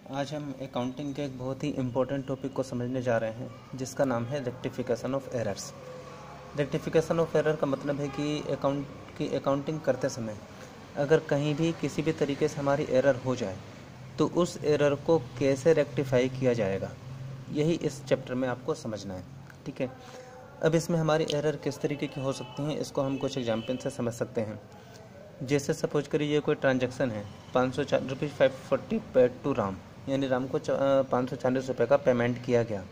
आज हम अकाउंटिंग के एक बहुत ही इम्पोर्टेंट टॉपिक को समझने जा रहे हैं जिसका नाम है rectification of errors. Rectification of error का मतलब है कि अकाउंटिंग करते समय अगर कहीं भी किसी भी तरीके से हमारी एरर हो जाए तो उस एरर को कैसे रेक्टिफाई किया जाएगा, यही इस चैप्टर में आपको समझना है। ठीक है, अब इसमें हमारी एरर किस तरीके की हो सकती हैं इसको हम कुछ एग्जाम्पल से समझ सकते हैं। जैसे सपोज करिए ये कोई ट्रांजैक्शन है, 540 रुपीज़ 540 पेड टू राम, यानी राम को 540 रुपये का पेमेंट किया गया।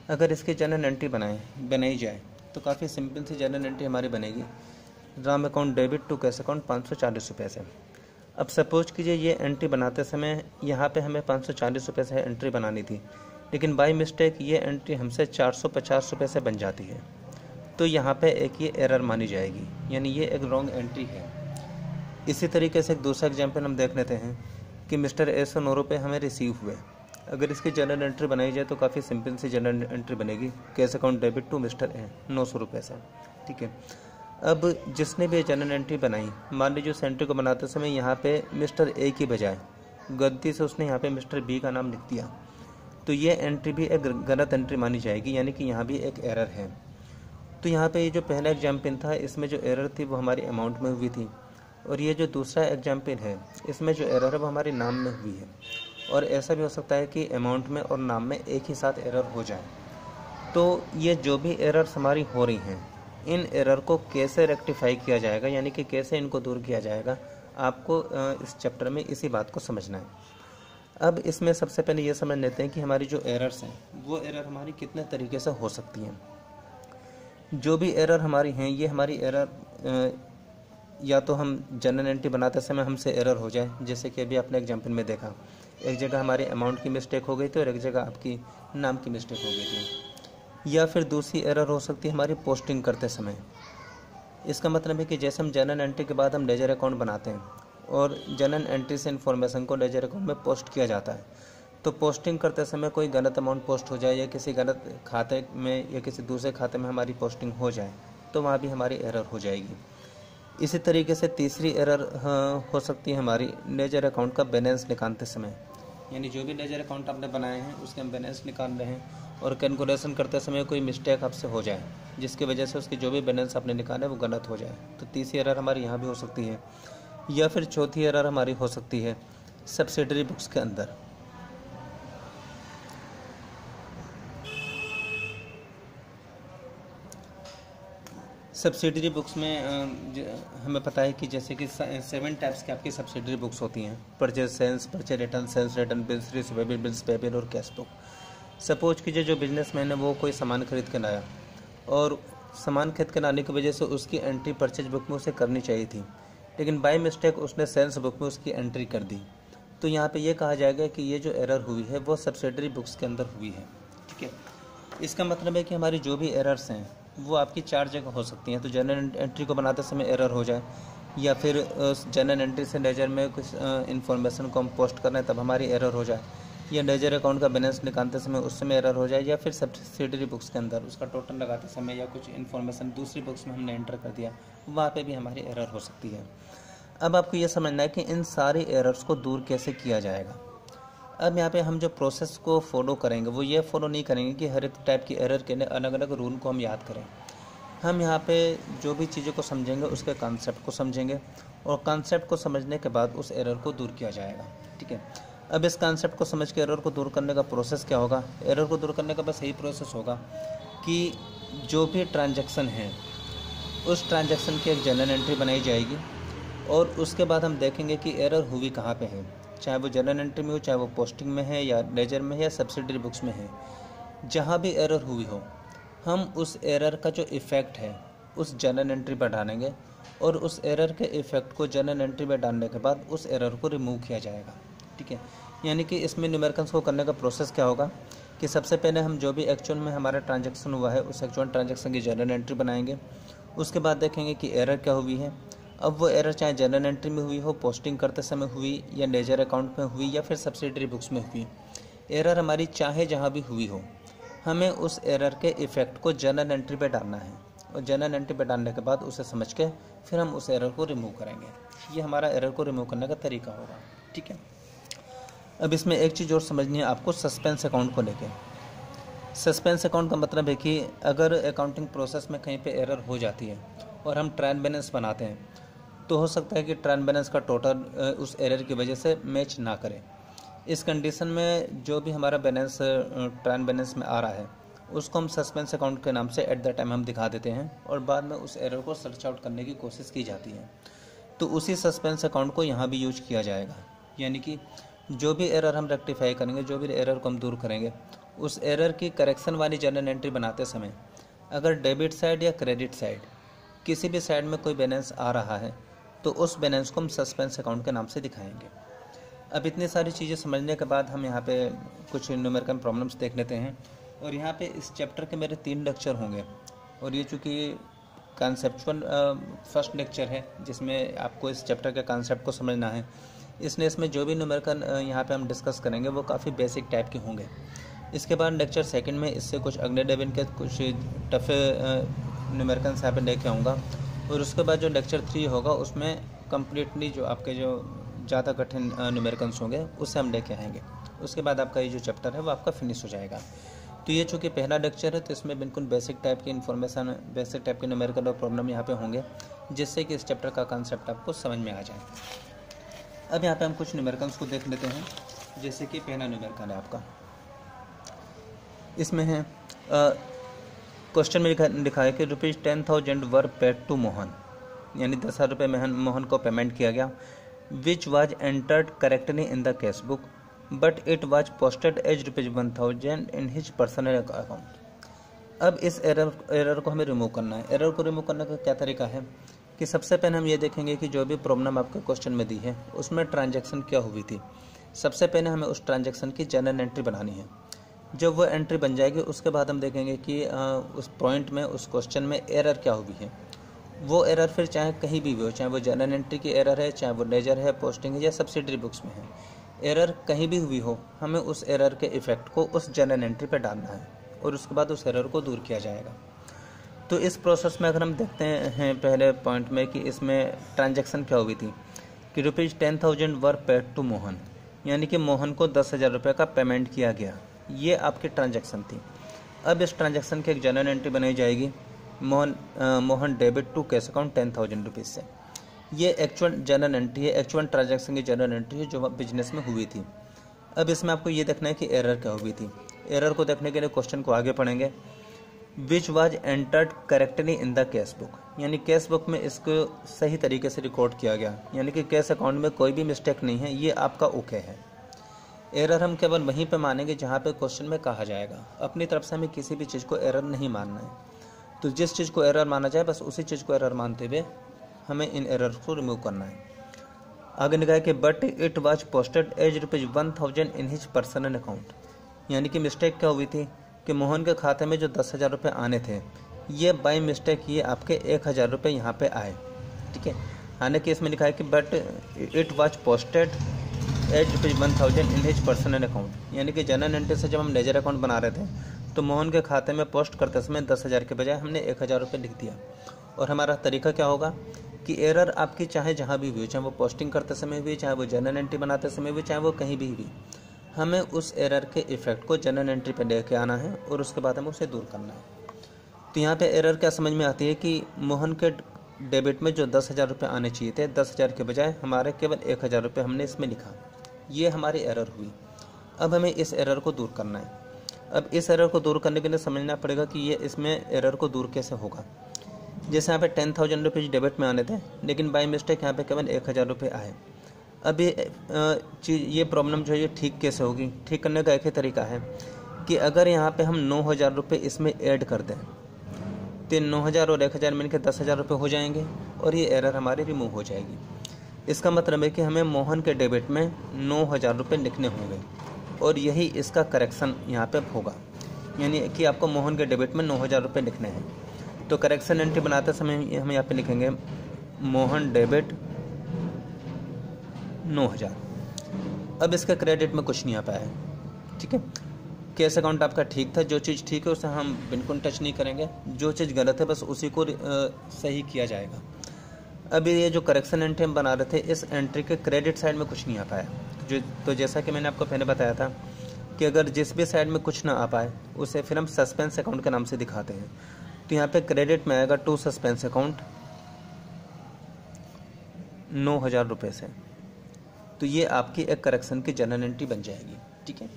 अगर इसकी जनरल एंट्री बनाई जाए तो काफ़ी सिंपल सी जनरल एंट्री हमारी बनेगी, Ram account debit to cash account 540 रुपये से। अब सपोज कीजिए ये एंट्री बनाते समय यहाँ पे हमें 540 रुपये से एंट्री बनानी थी, लेकिन बाय मिस्टेक ये एंट्री हमसे 450 रुपये से बन जाती है, तो यहाँ पे एक ये एरर मानी जाएगी, यानी ये एक रॉन्ग एंट्री है। इसी तरीके से एक दूसरा एग्जाम्पल हम देख लेते हैं कि मिस्टर ए से 9 रुपये हमें रिसीव हुए। अगर इसकी जनरल एंट्री बनाई जाए तो काफ़ी सिंपल सी जनरल एंट्री बनेगी, cash account debit to mister A 900 रुपये से। ठीक है, अब जिसने भी जनरल एंट्री बनाई, मान लीजिए उस एंट्री को बनाते समय यहाँ पे मिस्टर ए की बजाय गलती से उसने यहाँ पे मिस्टर बी का नाम लिख दिया, तो ये एंट्री भी एक गलत एंट्री मानी जाएगी, यानी कि यहाँ भी एक एरर है। तो यहाँ पे ये जो पहला एग्जाम्पल था इसमें जो एरर थी वो हमारी अमाउंट में हुई थी, और ये जो दूसरा एग्जाम्पल है इसमें जो एरर है वो हमारे नाम में हुई है। और ऐसा भी हो सकता है कि अमाउंट में और नाम में एक ही साथ एरर हो जाए। तो ये जो भी एरर्स हमारी हो रही हैं, इन एरर को कैसे रेक्टिफाई किया जाएगा, यानी कि कैसे इनको दूर किया जाएगा, आपको इस चैप्टर में इसी बात को समझना है। अब इसमें सबसे पहले ये समझ लेते हैं कि हमारी जो एरर्स हैं वो एरर हमारी कितने तरीके से हो सकती हैं। जो भी एरर हमारी हैं ये हमारी एरर या तो हम जनरल एंट्री बनाते समय हमसे एरर हो जाए, जैसे कि अभी आपने एग्जाम्पल में देखा, एक जगह हमारे अमाउंट की मिस्टेक हो गई थी और एक जगह आपकी नाम की मिस्टेक हो गई थी। या फिर दूसरी एरर हो सकती है हमारी पोस्टिंग करते समय। इसका मतलब है कि जैसे हम जनरल एंट्री के बाद हम लेजर अकाउंट बनाते हैं और जनरल एंट्री से इन्फॉर्मेशन को लेजर अकाउंट में पोस्ट किया जाता है, तो पोस्टिंग करते समय कोई गलत अमाउंट पोस्ट हो जाए या किसी गलत खाते में या किसी दूसरे खाते में हमारी पोस्टिंग हो जाए तो वहाँ भी हमारी एरर हो जाएगी। इसी तरीके से तीसरी एरर हो सकती है हमारी लेजर अकाउंट का बैलेंस निकालते समय, यानी जो भी लेजर अकाउंट आपने बनाए हैं उसके हम बैलेंस निकाल रहे हैं और कैलकुलेशन करते समय कोई मिस्टेक आपसे हो जाए जिसकी वजह से उसकी जो भी बैलेंस आपने निकाले वो गलत हो जाए, तो तीसरी एरर हमारी यहाँ भी हो सकती है। या फिर चौथी एरर हमारी हो सकती है सब्सिडरी बुक्स के अंदर। सब्सिडरी बुक्स में हमें पता है कि जैसे कि 7 टाइप्स की आपकी सब्सिडरी बुक्स होती हैं, purchase sales, purchase return, sales return, bills receivable, bills payable और कैश बुक। सपोज कीजिए जो बिजनेसमैन है वो कोई सामान खरीद के लाया और सामान खरीद के लाने की वजह से उसकी एंट्री परचेज बुक में उसे करनी चाहिए थी, लेकिन बाय मिस्टेक उसने सेल्स बुक में उसकी एंट्री कर दी, तो यहाँ पे ये कहा जाएगा कि ये जो एरर हुई है वो सब्सिडरी बुक्स के अंदर हुई है। ठीक है, इसका मतलब है कि हमारी जो भी एरर्स हैं वो आपकी 4 जगह हो सकती हैं। तो जनरल एंट्री को बनाते समय एरर हो जाए, या फिर जनरल एंट्री से लेजर में कुछ इन्फॉर्मेशन को हम पोस्ट कर रहे हैं तब हमारी एरर हो जाए, या लेजर अकाउंट का बैलेंस निकालते समय उस समय एरर हो जाए, या फिर सब्सिडरी बुक्स के अंदर उसका टोटल लगाते समय या कुछ इन्फॉर्मेशन दूसरी बुक्स में हमने एंटर कर दिया, वहाँ पर भी हमारी एरर हो सकती है। अब आपको ये समझना है कि इन सारी एरर्स को दूर कैसे किया जाएगा। अब यहाँ पे हम जो प्रोसेस को फॉलो करेंगे वो ये फॉलो नहीं करेंगे कि हर एक टाइप की एरर के लिए अलग अलग रूल को हम याद करें। हम यहाँ पे जो भी चीज़ों को समझेंगे उसके कॉन्सेप्ट को समझेंगे और कॉन्सेप्ट को समझने के बाद उस एरर को दूर किया जाएगा। ठीक है, अब इस कॉन्सेप्ट को समझ के एरर को दूर करने का प्रोसेस क्या होगा। एरर को दूर करने का बस यही प्रोसेस होगा कि जो भी ट्रांजैक्शन है उस ट्रांजैक्शन की एक जनरल एंट्री बनाई जाएगी और उसके बाद हम देखेंगे कि एरर हुई कहाँ पे है, चाहे वो जनरल एंट्री में हो, चाहे वो पोस्टिंग में है या लेजर में है या सब्सिडरी बुक्स में है। जहाँ भी एरर हुई हो हम उस एरर का जो इफ़ेक्ट है उस जनरल एंट्री पर डालेंगे और उस एरर के इफ़ेक्ट को जनरल एंट्री में डालने के बाद उस एरर को रिमूव किया जाएगा। ठीक है, यानी कि इसमें न्यूमेरिकल्स को करने का प्रोसेस क्या होगा कि सबसे पहले हम जो भी एक्चुअल में हमारा ट्रांजैक्शन हुआ है उस एक्चुअल ट्रांजैक्शन की जनरल एंट्री बनाएंगे। उसके बाद देखेंगे कि एरर क्या हुई है। अब वो एरर चाहे जनरल एंट्री में हुई हो, पोस्टिंग करते समय हुई, या लेजर अकाउंट में हुई, या फिर सब्सिडरी बुक्स में हुई, एरर हमारी चाहे जहाँ भी हुई हो, हमें उस एरर के इफ़ेक्ट को जनरल एंट्री पे डालना है और जनरल एंट्री पे डालने के बाद उसे समझ के फिर हम उस एरर को रिमूव करेंगे। ये हमारा एरर को रिमूव करने का तरीका होगा। ठीक है, अब इसमें एक चीज़ और समझनी है आपको सस्पेंस अकाउंट को लेके। सस्पेंस अकाउंट का मतलब है कि अगर अकाउंटिंग प्रोसेस में कहीं पे एरर हो जाती है और हम ट्रायल बैलेंस बनाते हैं तो हो सकता है कि ट्रायल बैलेंस का टोटल उस एरर की वजह से मैच ना करे। इस कंडीशन में जो भी हमारा बैलेंस ट्रायल बैलेंस में आ रहा है उसको हम सस्पेंस अकाउंट के नाम से एट द टाइम हम दिखा देते हैं और बाद में उस एरर को सर्च आउट करने की कोशिश की जाती है। तो उसी सस्पेंस अकाउंट को यहाँ भी यूज किया जाएगा, यानी कि जो भी एरर हम रेक्टिफाई करेंगे, जो भी एरर को हम दूर करेंगे, उस एरर की करेक्शन वाली जर्नल एंट्री बनाते समय अगर डेबिट साइड या क्रेडिट साइड किसी भी साइड में कोई बैलेंस आ रहा है तो उस बैलेंस को हम सस्पेंस अकाउंट के नाम से दिखाएंगे। अब इतनी सारी चीज़ें समझने के बाद हम यहाँ पे कुछ न्यूमेरिकल प्रॉब्लम्स देख लेते हैं। और यहाँ पे इस चैप्टर के मेरे 3 लेक्चर होंगे और ये चूँकि कॉन्सेप्चुअल फर्स्ट लेक्चर है जिसमें आपको इस चैप्टर के कॉन्सेप्ट को समझना है, इसलिए इसमें जो भी न्यूमेरिकल यहाँ पे हम डिस्कस करेंगे वो काफ़ी बेसिक टाइप के होंगे। इसके बाद लेक्चर सेकंड में इससे कुछ अगले लेवल के कुछ टफ न्यूमेरिकल्स यहाँ पे लेके आऊँगा और उसके बाद जो लेक्चर 3 होगा उसमें कम्प्लीटली जो आपके जो ज़्यादा कठिन न्यूमेरिकल्स होंगे उससे हम लेके आएंगे। उसके बाद आपका ये जो चैप्टर है वो आपका फिनिश हो जाएगा। तो ये चूँकि पहला लेक्चर है तो इसमें बिल्कुल बेसिक टाइप की इन्फॉर्मेशन, बेसिक टाइप के न्यूमेरिकल और प्रॉब्लम यहाँ पे होंगे जिससे कि इस चैप्टर का कंसेप्ट आपको समझ में आ जाए। अब यहाँ पे हम कुछ न्यूमेरिकल्स को देख लेते हैं। जैसे कि पहला न्यूमेरिकल है आपका, इसमें है क्वेश्चन में लिखा है कि ₹10,000 वर पेड टू मोहन, यानी 10,000 रुपये मोहन को पेमेंट किया गया। Which was entered correctly in the cash book but it was posted as ₹1,000 in his personal account. अब इस एरर को हमें रिमूव करना है। एरर को रिमूव करने का क्या तरीका है कि सबसे पहले हम ये देखेंगे कि जो भी प्रॉब्लम आपके क्वेश्चन में दी है उसमें ट्रांजैक्शन क्या हुई थी। सबसे पहले हमें उस ट्रांजैक्शन की जर्नल एंट्री बनानी है। जब वो एंट्री बन जाएगी उसके बाद हम देखेंगे कि उस पॉइंट में, उस क्वेश्चन में एरर क्या हुई है। वो एरर फिर चाहे कहीं भी हो, चाहे वो जर्नल एंट्री की एरर है, चाहे वो लेजर है, पोस्टिंग है या सब्सिडरी बुक्स में है, एरर कहीं भी हुई हो, हमें उस एरर के इफेक्ट को उस जर्नल एंट्री पे डालना है और उसके बाद उस एरर को दूर किया जाएगा। तो इस प्रोसेस में अगर हम देखते हैं पहले पॉइंट में कि इसमें ट्रांजैक्शन क्या हुई थी कि ₹10,000 वर पेड टू मोहन, यानी कि मोहन को 10,000 रुपये का पेमेंट किया गया। ये आपकी ट्रांजैक्शन थी। अब इस ट्रांजैक्शन की एक जर्नल एंट्री बनाई जाएगी, Mohan debit to cash account 10,000 rupees से। ये एक्चुअल जर्नल एंट्री है, एक्चुअल ट्रांजैक्शन की जर्नल एंट्री है जो बिजनेस में हुई थी। अब इसमें आपको ये देखना है कि एरर क्या हुई थी। एरर को देखने के लिए क्वेश्चन को आगे पढ़ेंगे। विच was entered correctly in the cash book, यानी कैश बुक में इसको सही तरीके से रिकॉर्ड किया गया, यानी कि कैश अकाउंट में कोई भी मिस्टेक नहीं है, ये आपका ओके है। एरर हम केवल वहीं पे मानेंगे जहाँ पे क्वेश्चन में कहा जाएगा। अपनी तरफ से हमें किसी भी चीज़ को एरर नहीं मानना है। तो जिस चीज़ को एरर माना जाए बस उसी चीज़ को एरर मानते हुए हमें इन एरर को रिमूव करना है। आगे लिखा है कि but it was posted as ₹1,000 in his personal account, यानी कि मिस्टेक क्या हुई थी कि मोहन के खाते में जो 10,000 रुपये आने थे ये बाई मिस्टेक ये आपके 1,000 रुपये यहाँ पे आए। ठीक है, हालांकि इसमें लिखा है कि but it was posted as ₹1,000 in his personal account, यानी कि जर्नल एंट्री से जब हम लेजर अकाउंट बना रहे थे तो मोहन के खाते में पोस्ट करते समय 10,000 के बजाय हमने 1,000 रुपये लिख दिया। और हमारा तरीका क्या होगा कि एरर आपकी चाहे जहाँ भी हुई, चाहे वो पोस्टिंग करते समय हुई, चाहे वो जर्नल एंट्री बनाते समय हुई, चाहे वो कहीं भी हुई, हमें उस एरर के इफेक्ट को जर्नल एंट्री पे लेके आना है और उसके बाद हमें उसे दूर करना है। तो यहाँ पे एरर क्या समझ में आती है कि मोहन के डेबिट में जो 10,000 रुपये आने चाहिए थे, 10,000 के बजाय हमारे केवल 1,000 रुपये हमने इसमें लिखा। ये हमारी एरर हुई। अब हमें इस एरर को दूर करना है। अब इस एरर को दूर करने के लिए समझना पड़ेगा कि ये इसमें एरर को दूर कैसे होगा। जैसे यहाँ पे 10,000 रुपीज़ डेबिट में आने थे लेकिन बाई मिस्टेक यहाँ पे केवल 1,000 रुपये आए। अब ये प्रॉब्लम जो है ये ठीक कैसे होगी। ठीक करने का एक ही तरीका है कि अगर यहाँ पे हम 9,000 रुपये इसमें ऐड कर दें तो 9,000 और 1,000 मिलकर 10,000 रुपये हो जाएंगे और ये एरर हमारी रिमूव हो जाएगी। इसका मतलब है कि हमें मोहन के डेबिट में 9,000 रुपये लिखने होंगे और यही इसका करेक्शन यहाँ पे होगा, यानी कि आपको मोहन के डेबिट में 9,000 रुपये लिखने हैं। तो करेक्शन एंट्री बनाते समय हम यहाँ पे लिखेंगे मोहन डेबिट 9,000। अब इसके क्रेडिट में कुछ नहीं आ पाया है। ठीक है, कैश अकाउंट आपका ठीक था, जो चीज़ ठीक है उसे हम बिल्कुल टच नहीं करेंगे, जो चीज़ गलत है बस उसी को सही किया जाएगा। अब ये जो करेक्शन एंट्री हम बना रहे थे इस एंट्री के क्रेडिट साइड में कुछ नहीं आ पाया। तो जैसा कि मैंने आपको पहले बताया था कि अगर जिस भी साइड में कुछ ना आ पाए उसे फिर हम सस्पेंस अकाउंट के नाम से दिखाते हैं। तो यहाँ पे क्रेडिट में आएगा टू सस्पेंस अकाउंट 9,000 रुपये से। तो ये आपकी एक करेक्शन की जनरल एंट्री बन जाएगी। ठीक है,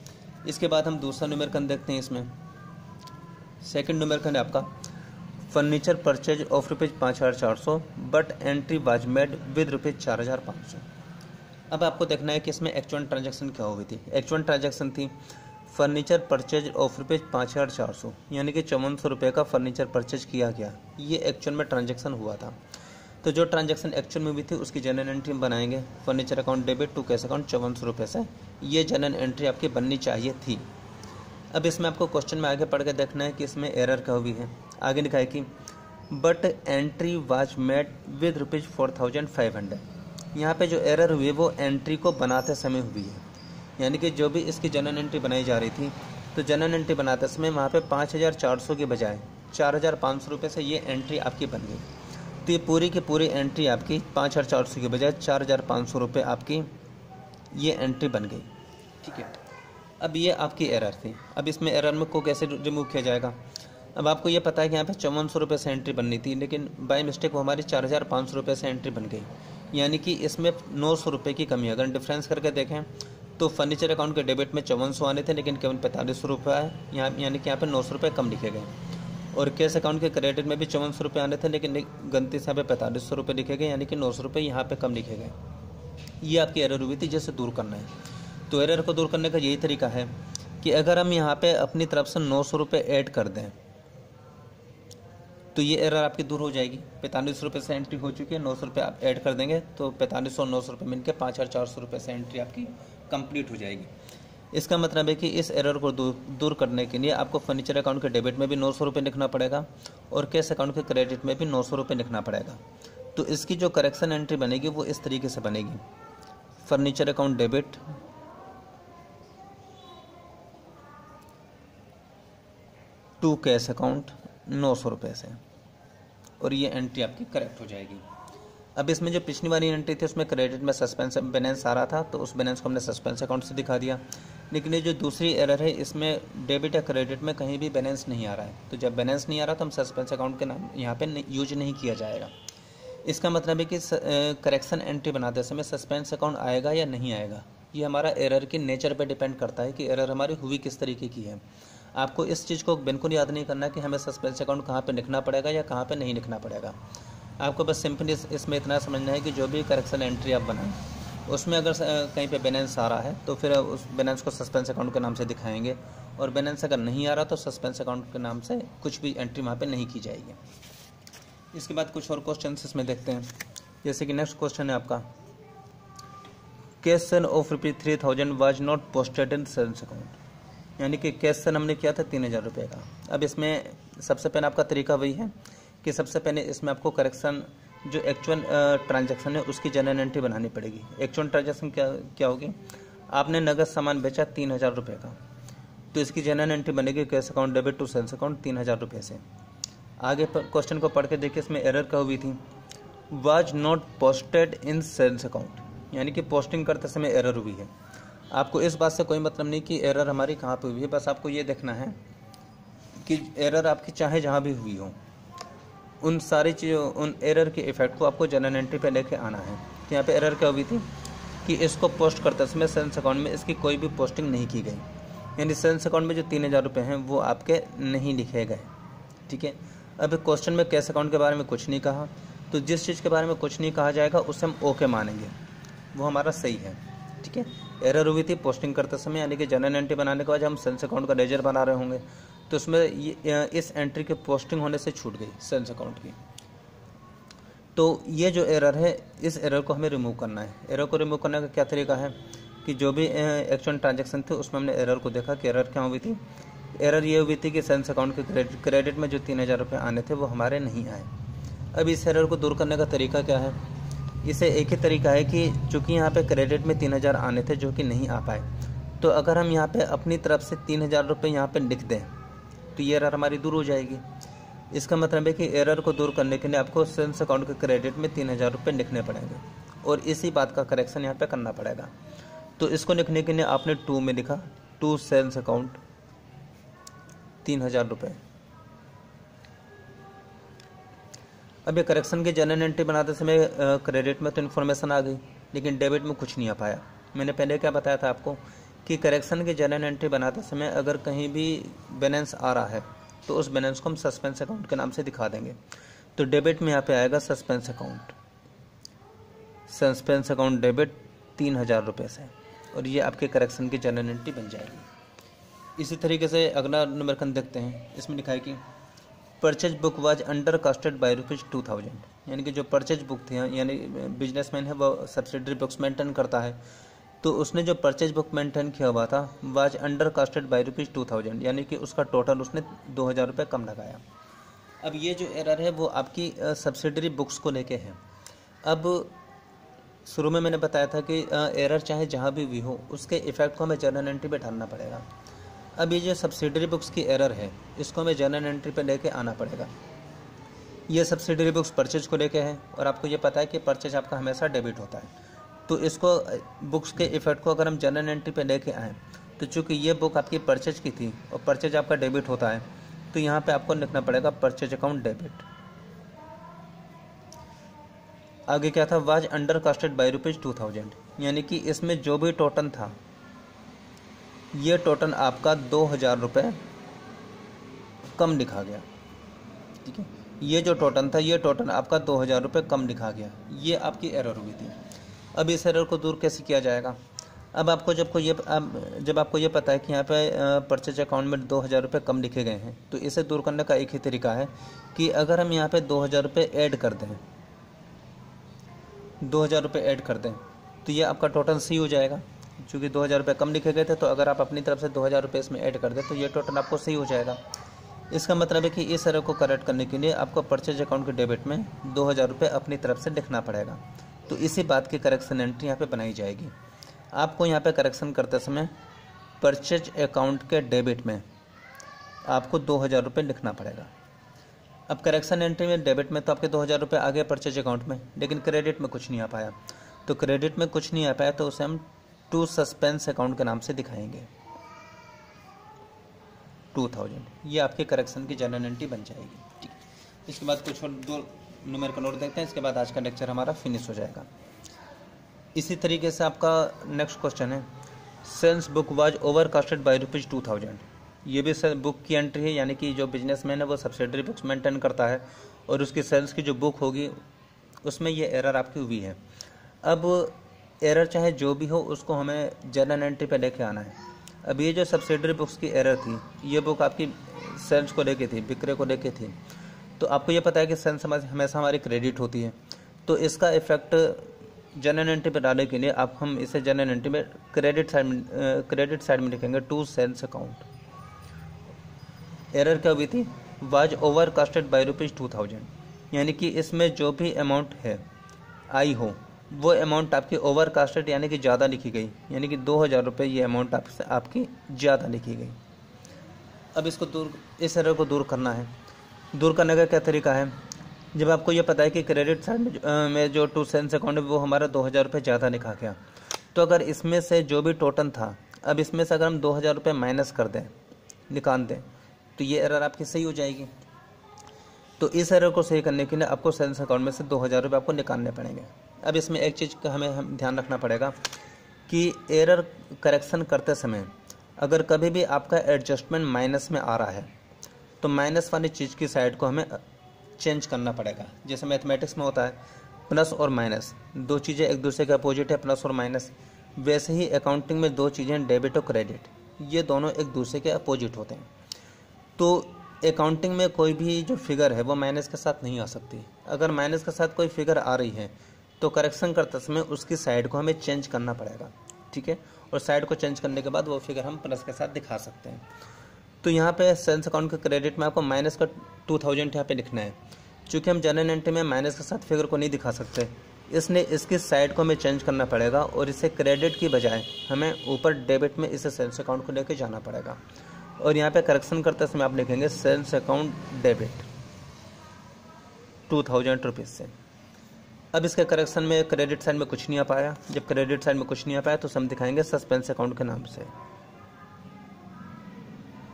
इसके बाद हम दूसरा न्यूमेरिकल देखते हैं। इसमें सेकंड न्यूमेरिकल है आपका furniture purchase of rupees 5,400 but entry was made with rupees 4,500। अब आपको देखना है कि इसमें एक्चुअल ट्रांजैक्शन क्या हुई थी। एक्चुअल ट्रांजैक्शन थी फर्नीचर परचेज ऑफ रुपीज़ 5,400, यानी कि 5400 रुपये का फर्नीचर परचेज किया गया। ये एक्चुअल में ट्रांजैक्शन हुआ था। तो जो ट्रांजैक्शन एक्चुअल में हुई थी उसकी जनरल एंट्री हम बनाएंगे। Furniture account debit to cash account 5400 रुपये से, ये जनरल एंट्री आपकी बननी चाहिए थी। अब इसमें आपको क्वेश्चन में आगे पढ़ के देखना है कि इसमें एरर क्या हुई है। आगे लिखा है कि but entry was made with rupees 4,500। यहाँ पे जो एरर हुई है वो एंट्री को बनाते समय हुई है, यानी कि जो भी इसकी जनरल एंट्री बनाई जा रही थी तो जनरल एंट्री बनाते समय वहाँ पे 5,400 के बजाय 4,500 रुपये से ये एंट्री आपकी बन गई। तो ये पूरी की पूरी एंट्री आपकी 5,400 के बजाय 4,500 रुपये आपकी ये एंट्री बन गई। ठीक है, अब ये आपकी एरर थी। अब इसमें एरर में को कैसे रिमूव किया जाएगा। अब आपको ये पता है कि यहाँ पे 5400 रुपये से एंट्री बननी थी, लेकिन बाय मिस्टेक वो हमारी 4,500 रुपये से एंट्री बन गई, यानी कि इसमें 900 रुपये की कमी है। अगर डिफरेंस करके देखें तो फर्नीचर अकाउंट के डेबिट में 5400 आने थे, लेकिन केवल 4500 रुपये आए यहाँ, यानी कि यहाँ पे 900 रुपये कम लिखे गए। और कैश अकाउंट के क्रेडिट में भी 5400 रुपये आने थे, लेकिन गलती से यहाँ पे 4500 रुपये लिखे गए, यानी कि 900 रुपये यहाँ पे कम लिखे गए। ये आपकी एरर हुई थी, जिसे दूर करना है। तो एरर को दूर करने का यही तरीका है कि अगर हम यहाँ पे अपनी तरफ से 900 रुपये ऐड कर दें तो ये एरर आपकी दूर हो जाएगी। 4500 रुपये से एंट्री हो चुकी है, 900 रुपये आप ऐड कर देंगे तो 4500 और 900 रुपये मिलकर 5,400 रुपये से एंट्री आपकी कंप्लीट हो जाएगी। इसका मतलब है कि इस एरर को दूर करने के लिए आपको फर्नीचर अकाउंट के डेबिट में भी 900 रुपये लिखना पड़ेगा और कैश अकाउंट के क्रेडिट में भी 900 रुपये लिखना पड़ेगा। तो इसकी जो करेक्शन एंट्री बनेगी वो इस तरीके से बनेगी। Furniture account debit to cash account 900 रुपये से, और ये एंट्री आपकी करेक्ट हो जाएगी। अब इसमें जो पिछली वाली एंट्री थी उसमें क्रेडिट में सस्पेंस बैलेंस आ रहा था, तो उस बैलेंस को हमने सस्पेंस अकाउंट से दिखा दिया। लेकिन ये जो दूसरी एरर है इसमें डेबिट या क्रेडिट में कहीं भी बैलेंस नहीं आ रहा है। तो जब बैलेंस नहीं आ रहा तो हम सस्पेंस अकाउंट के नाम यहाँ पे यूज नहीं किया जाएगा। इसका मतलब है कि करेक्शन एंट्री बनाते समय सस्पेंस अकाउंट आएगा या नहीं आएगा, ये हमारा एरर की नेचर पर डिपेंड करता है कि एरर हमारी हुई किस तरीके की है। आपको इस चीज़ को बिल्कुल याद नहीं करना कि हमें सस्पेंस अकाउंट कहाँ पे लिखना पड़ेगा या कहाँ पे नहीं लिखना पड़ेगा। आपको बस सिंपली इसमें इतना समझना है कि जो भी करेक्शन एंट्री आप बनाएं उसमें अगर कहीं पे बैलेंस आ रहा है तो फिर उस बैलेंस को सस्पेंस अकाउंट के नाम से दिखाएंगे, और बैलेंस अगर नहीं आ रहा तो सस्पेंस अकाउंट के नाम से कुछ भी एंट्री वहाँ पर नहीं की जाएगी। इसके बाद कुछ और क्वेश्चन इसमें देखते हैं। जैसे कि नेक्स्ट क्वेश्चन है आपका cash sum of ₹3,000 was not posted in sales account, यानी कि कैश सन हमने किया था 3,000 रुपये का। अब इसमें सबसे पहले आपका तरीका वही है कि सबसे पहले इसमें आपको करेक्शन जो एक्चुअल ट्रांजैक्शन है उसकी जनरल एंट्री बनानी पड़ेगी। एक्चुअल ट्रांजैक्शन क्या होगी, आपने नगद सामान बेचा 3,000 रुपये का, तो इसकी जनरल एंट्री बनेगी cash account debit to sales account 3,000 रुपये से। आगे क्वेश्चन को पढ़ के देखिए, इसमें एरर क्या हुई थी, was not posted in sales account, यानी कि पोस्टिंग करते समय एरर हुई है। आपको इस बात से कोई मतलब नहीं कि एरर हमारी कहाँ पे हुई है, बस आपको ये देखना है कि एरर आपकी चाहे जहाँ भी हुई हो उन सारी चीज़ों उन एरर के इफेक्ट को आपको जनरल एंट्री पे लेके आना है। तो यहाँ पे एरर क्या हुई थी कि इसको पोस्ट करते समय सेल्स अकाउंट में इसकी कोई भी पोस्टिंग नहीं की गई, यानी सेल्स अकाउंट में जो 3,000 रुपये हैं वो आपके नहीं लिखे गए। ठीक है, अब क्वेश्चन में कैश अकाउंट के बारे में कुछ नहीं कहा, तो जिस चीज़ के बारे में कुछ नहीं कहा जाएगा उसे हम ओके मानेंगे, वो हमारा सही है। ठीक है, एरर हुई थी पोस्टिंग करते समय, यानी कि जनरल एंट्री बनाने के बाद हम सेल्स अकाउंट का लेजर बना रहे होंगे तो उसमें इस एंट्री के पोस्टिंग होने से छूट गई सेल्स अकाउंट की। तो ये जो एरर है इस एरर को हमें रिमूव करना है। एरर को रिमूव करने का क्या तरीका है कि जो भी एक्चुअल ट्रांजैक्शन थे उसमें हमने एरर को देखा कि एरर क्या हुई थी। एरर ये हुई थी कि सेल्स अकाउंट के क्रेडिट में जो 3,000 रुपये आने थे वो हमारे नहीं आए। अब इस एरर को दूर करने का तरीका क्या है, इसे एक ही तरीका है कि चूँकि यहाँ पे क्रेडिट में 3,000 आने थे जो कि नहीं आ पाए, तो अगर हम यहाँ पे अपनी तरफ से 3,000 रुपये यहाँ पे लिख दें तो ये एरर हमारी दूर हो जाएगी। इसका मतलब है कि एरर को दूर करने के लिए आपको सेल्स अकाउंट के क्रेडिट में 3,000 रुपये लिखने पड़ेंगे और इसी बात का करेक्शन यहाँ पे करना पड़ेगा। तो इसको लिखने के लिए आपने टू में लिखा, टू सेल्स अकाउंट 3000 रुपये। अब ये करेक्शन की जनरल एंट्री बनाते समय क्रेडिट में तो इन्फॉर्मेशन आ गई, लेकिन डेबिट में कुछ नहीं आ पाया। मैंने पहले क्या बताया था आपको कि करेक्शन की जनरल एंट्री बनाते समय अगर कहीं भी बैलेंस आ रहा है तो उस बैलेंस को हम सस्पेंस अकाउंट के नाम से दिखा देंगे। तो डेबिट में यहाँ पे आएगा suspense account, suspense account debit 3000 रुपये से, और ये आपके करेक्शन की जनरल एंट्री बन जाएगी। इसी तरीके से अगला न्यूमेरिकल देखते हैं। इसमें लिखा है कि purchase book was under casted by ₹2000, यानी कि जो परचेज बुक थी, यानी बिजनेसमैन है वो सब्सिडरी बुक्स मेंटेन करता है, तो उसने जो परचेज बुक मेंटेन किया हुआ था वाज अंडर कास्टेड बाई ₹2000, यानी कि उसका टोटल उसने 2000 रुपये कम लगाया। अब ये जो एरर है वो आपकी सब्सिडरी बुक्स को लेके है। अब शुरू में मैंने बताया था कि एरर चाहे जहाँ भी हो उसके इफेक्ट को हमें जर्नल एंट्री पे डालना पड़ेगा। अब ये जो सब्सिडरी बुक्स की एरर है इसको हमें जर्नल एंट्री पे लेके आना पड़ेगा। ये सब्सिडरी बुक्स परचेज को लेके है, और आपको ये पता है कि परचेज आपका हमेशा डेबिट होता है। तो इसको बुक्स के इफेक्ट को अगर हम जर्नल एंट्री पे लेके आएँ तो चूँकि ये बुक आपकी परचेज की थी और परचेज आपका डेबिट होता है, तो यहाँ पे आपको लिखना पड़ेगा परचेज अकाउंट डेबिट। आगे क्या था, वाज अंडर कास्टेड बाई ₹2000, यानी कि इसमें जो भी टोटल था ये टोटल आपका 2000 रुपये कम लिखा गया। ठीक है, ये जो टोटल था ये टोटल आपका 2000 रुपये कम लिखा गया। ये आपकी एरर हुई थी। अब इस एरर को दूर कैसे किया जाएगा? अब आपको जब आपको ये पता है कि यहाँ पे परचेज अकाउंट में 2000 रुपये कम लिखे गए हैं, तो इसे दूर करने का एक ही तरीका है कि अगर हम यहाँ पे 2000 रुपये ऐड कर दें, 2000 रुपये ऐड कर दें, तो ये आपका टोटल सी हो जाएगा। चूँकि 2000 रुपये कम लिखे गए थे, तो अगर आप अपनी तरफ से 2000 रुपये इसमें ऐड कर दें तो ये टोटल आपको सही हो जाएगा। इसका मतलब है कि इस एरर को करेक्ट करने के लिए आपको परचेज अकाउंट के डेबिट में 2000 रुपये अपनी तरफ से लिखना पड़ेगा। तो इसी बात की करेक्शन एंट्री यहाँ पे बनाई जाएगी। आपको यहाँ पे करेक्शन करते समय परचेज अकाउंट के डेबिट में आपको 2000 रुपये लिखना पड़ेगा। अब करेक्शन एंट्री में डेबिट में तो आपके 2000 रुपये आ गए परचेज अकाउंट में, लेकिन क्रेडिट में कुछ नहीं आ पाया। तो क्रेडिट में कुछ नहीं आ पाया तो उसे हम टू सस्पेंस अकाउंट के नाम से दिखाएंगे 2000। ये आपके करेक्शन की जनरल एंट्री बन जाएगी। ठीक, इसके बाद कुछ और दो न्यूमेरिकल और देखते हैं, इसके बाद आज का लेक्चर हमारा फिनिश हो जाएगा। इसी तरीके से आपका नेक्स्ट क्वेश्चन है, sales book was over casted by ₹2000। ये भी बुक की एंट्री है, यानी कि जो बिजनेसमैन है वो सब्सिडरी बुक्स मेंटेन करता है और उसकी सेल्स की जो बुक होगी उसमें ये एरर आपकी हुई है। अब एरर चाहे जो भी हो उसको हमें जर्नल एंट्री पे लेके आना है। अब ये जो सब्सिडरी बुक्स की एरर थी, ये बुक आपकी सेल्स को लेके थी, विक्रय को लेके थी। तो आपको ये पता है कि सेल्स हमेशा हमारी क्रेडिट होती है, तो इसका इफेक्ट जर्नल एंट्री पे डालने के लिए हम इसे जर्नल एंट्री में क्रेडिट साइड में लिखेंगे टू सेल्स अकाउंट। एरर क्या हुई थी, वाज ओवर कास्टेड बाई ₹2000, यानी कि इसमें जो भी अमाउंट है आई हो वो अमाउंट आपकी ओवर कास्टेड यानी कि ज़्यादा लिखी गई, यानी कि 2000 रुपये ये अमाउंट आपकी ज़्यादा लिखी गई। अब इस एरर को दूर करना है। दूर करने का क्या तरीका है, जब आपको ये पता है कि क्रेडिट साइड में जो टू सेल्स अकाउंट है वो हमारा 2000 रुपये ज़्यादा लिखा गया, तो अगर इसमें से जो भी टोटल था, अब इसमें से अगर हम 2000 रुपये माइनस कर दें, निकाल दें, तो ये एरर आपकी सही हो जाएगी। तो इस एरर को सही करने के लिए आपको सेल्स अकाउंट में से 2000 रुपये आपको निकालने पड़ेंगे। अब इसमें एक चीज़ का हमें ध्यान रखना पड़ेगा कि एरर करेक्शन करते समय अगर कभी भी आपका एडजस्टमेंट माइनस में आ रहा है तो माइनस वाली चीज़ की साइड को हमें चेंज करना पड़ेगा। जैसे मैथमेटिक्स में होता है प्लस और माइनस, दो चीज़ें एक दूसरे के अपोजिट है, प्लस और माइनस, वैसे ही अकाउंटिंग में दो चीज़ें डेबिट और क्रेडिट, ये दोनों एक दूसरे के अपोजिट होते हैं। तो अकाउंटिंग में कोई भी जो फिगर है वो माइनस के साथ नहीं आ सकती। अगर माइनस के साथ कोई फिगर आ रही है तो करेक्शन करते समय उसकी साइड को हमें चेंज करना पड़ेगा। ठीक है, और साइड को चेंज करने के बाद वो फिगर हम प्लस के साथ दिखा सकते हैं। तो यहाँ पे सेल्स अकाउंट के क्रेडिट में आपको माइनस का 2000 यहाँ पे लिखना है। चूँकि हम जर्नल एंट्री में माइनस के साथ फिगर को नहीं दिखा सकते, इसलिए इसकी साइड को हमें चेंज करना पड़ेगा और इसे क्रेडिट की बजाय हमें ऊपर डेबिट में इसे सेल्स अकाउंट को लेकर जाना पड़ेगा। और यहाँ पे करेक्शन करते समय आप लिखेंगे सेल्स अकाउंट डेबिट 2000 रुपीज़ से। अब इसके करेक्शन में क्रेडिट साइड में कुछ नहीं आ पाया। जब क्रेडिट साइड में कुछ नहीं आ पाया तो हम दिखाएंगे सस्पेंस अकाउंट के नाम से,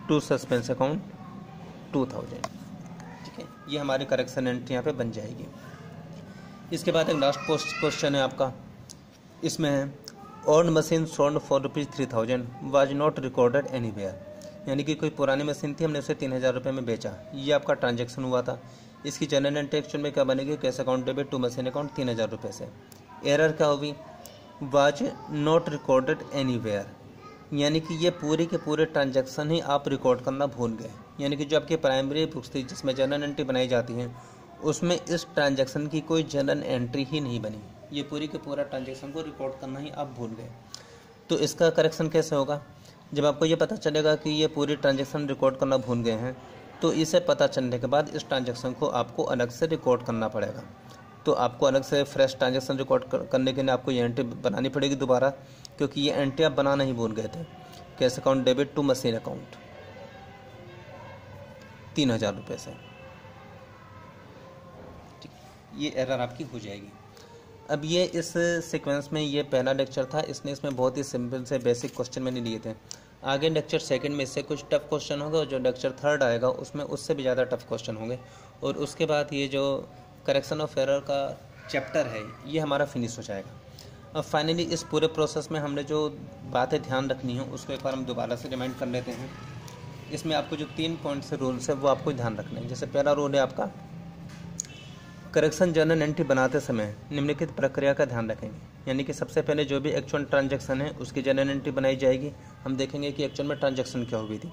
टू सस्पेंस अकाउंट 2000। ठीक है, ये हमारी करेक्शन एंट्री यहाँ पे बन जाएगी। इसके बाद एक लास्ट क्वेश्चन है आपका, इसमें है old machine sold for ₹3000 was not recorded anywhere, यानी कि कोई पुरानी मशीन थी, हमने उसे 3000 रुपये में बेचा, ये आपका ट्रांजैक्शन हुआ था। इसकी जनरल एंट्री एक्शन में क्या बनेगी, cash account debit to machine account 3000 रुपये से। एरर क्या होगी, वाज नॉट रिकॉर्डेड एनीवेयर, यानी कि ये पूरे के पूरे ट्रांजैक्शन ही आप रिकॉर्ड करना भूल गए, यानी कि जो आपकी प्राइमरी बुक्स थी जिसमें जनरल एंट्री बनाई जाती है उसमें इस ट्रांजैक्शन की कोई जनरल एंट्री ही नहीं बनी, ये पूरी के पूरा ट्रांजैक्शन को रिकॉर्ड करना ही आप भूल गए। तो इसका करेक्शन कैसे होगा, जब आपको ये पता चलेगा कि ये पूरी ट्रांजैक्शन रिकॉर्ड करना भूल गए हैं तो इसे पता चलने के बाद इस ट्रांजैक्शन को आपको अलग से रिकॉर्ड करना पड़ेगा। तो आपको अलग से फ्रेश ट्रांजैक्शन रिकॉर्ड करने के लिए आपको ये एंट्री बनानी पड़ेगी दोबारा, क्योंकि ये एंट्री आप बनाना ही भूल गए थे। Cash account debit to machine account 3000 रुपये से, ठीक, ये एरर आपकी हो जाएगी। अब ये इस सीक्वेंस में ये पहला लेक्चर था, इसमें बहुत ही सिंपल से बेसिक क्वेश्चन मैंने लिए थे। आगे लेक्चर सेकंड में इससे कुछ टफ क्वेश्चन होगा और जो लेक्चर थर्ड आएगा उसमें उससे भी ज़्यादा टफ क्वेश्चन होंगे। और उसके बाद ये जो करेक्शन ऑफ एरर का चैप्टर है ये हमारा फिनिश हो जाएगा। अब फाइनली इस पूरे प्रोसेस में हमने जो बातें ध्यान रखनी है उसको एक बार हम दोबारा से रिमाइंड कर लेते हैं। इसमें आपको जो 3 पॉइंट से रूल्स है वो आपको ध्यान रखना है। जैसे पहला रूल है आपका, करेक्शन जर्नल एंट्री बनाते समय निम्नलिखित प्रक्रिया का ध्यान रखेंगे, यानी कि सबसे पहले जो भी एक्चुअल ट्रांजैक्शन है उसकी जर्नल एंट्री बनाई जाएगी, हम देखेंगे कि एक्चुअल में ट्रांजैक्शन क्या हुई थी।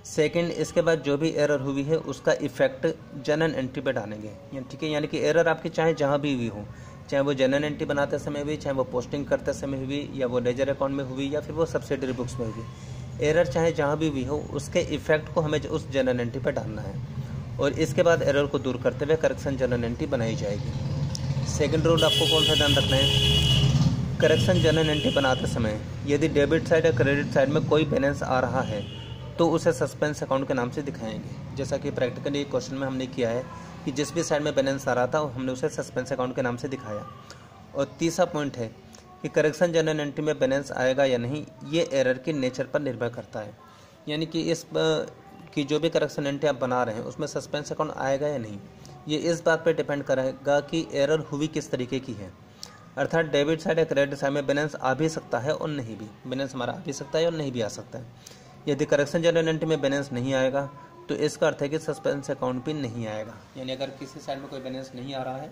सेकंड, इसके बाद जो भी एरर हुई है उसका इफेक्ट जर्नल एंट्री पे डालेंगे, ठीक है, यानी कि एरर आपकी चाहे जहाँ भी हुई हो, चाहे वो जर्नल एंट्री बनाते समय हुई, चाहे वो पोस्टिंग करते समय हुई, या वो लेजर अकाउंट में हुई, या फिर वो सब्सिडरी बुक्स में हुई, एरर चाहे जहाँ भी हुई हो उसके इफेक्ट को हमें उस जर्नल एंट्री पर डालना है और इसके बाद एरर को दूर करते हुए करेक्शन जर्नल एंट्री बनाई जाएगी। सेकंड रूल आपको कौन सा ध्यान रखना है, करेक्शन जर्नल एंट्री बनाते समय यदि डेबिट साइड या क्रेडिट साइड में कोई बैलेंस आ रहा है तो उसे सस्पेंस अकाउंट के नाम से दिखाएंगे, जैसा कि प्रैक्टिकली क्वेश्चन में हमने किया है कि जिस भी साइड में बैलेंस आ रहा था हमने उसे सस्पेंस अकाउंट के नाम से दिखाया। और तीसरा पॉइंट है कि करेक्शन जर्नल एंट्री में बैलेंस आएगा या नहीं ये एरर के नेचर पर निर्भर करता है, यानी कि कि जो भी करेक्शन एंट्री आप बना रहे हैं उसमें सस्पेंस अकाउंट आएगा या नहीं, ये इस बात पर डिपेंड करेगा कि एरर हुई किस तरीके की है। अर्थात डेबिट साइड या क्रेडिट साइड में बैलेंस आ भी सकता है और नहीं भी, बैलेंस हमारा आ भी सकता है और नहीं भी आ सकता है। यदि करेक्शन जर्नल एंट्री में बैलेंस नहीं आएगा तो इसका अर्थ है कि सस्पेंस अकाउंट भी नहीं आएगा, यानी अगर किसी साइड में कोई बैलेंस नहीं आ रहा है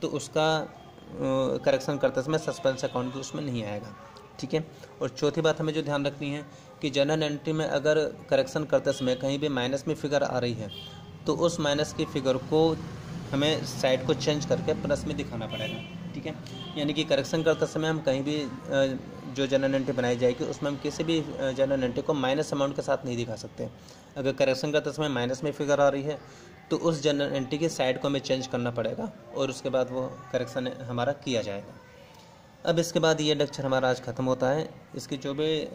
तो उसका करेक्शन करते समय सस्पेंस अकाउंट भी उसमें नहीं आएगा, ठीक है। और चौथी बात हमें जो ध्यान रखनी है कि जर्नल एंट्री में अगर करेक्शन करते समय कहीं भी माइनस में फिगर आ रही है तो उस माइनस की फिगर को हमें साइड को चेंज करके प्लस में दिखाना पड़ेगा, ठीक है। यानी कि करेक्शन करते समय हम कहीं भी जो जर्नल एंट्री बनाई जाएगी उसमें हम किसी भी जर्नल एंट्री को माइनस अमाउंट के साथ नहीं दिखा सकते। अगर करेक्शन करते समय माइनस में फिगर आ रही है तो उस जर्नल एंट्री की साइड को हमें चेंज करना पड़ेगा और उसके बाद वो करेक्शन हमारा किया जाएगा। अब इसके बाद ये लेक्चर हमारा आज ख़त्म होता है। इसकी जो भी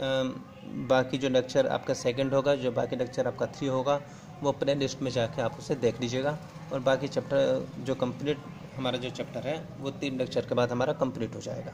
बाकी जो लेक्चर आपका सेकंड होगा, जो बाकी लेक्चर आपका 3 होगा, वो प्ले लिस्ट में जाके आप उसे देख लीजिएगा। और बाकी चैप्टर जो कंप्लीट हमारा जो चैप्टर है वो 3 लेक्चर के बाद हमारा कंप्लीट हो जाएगा।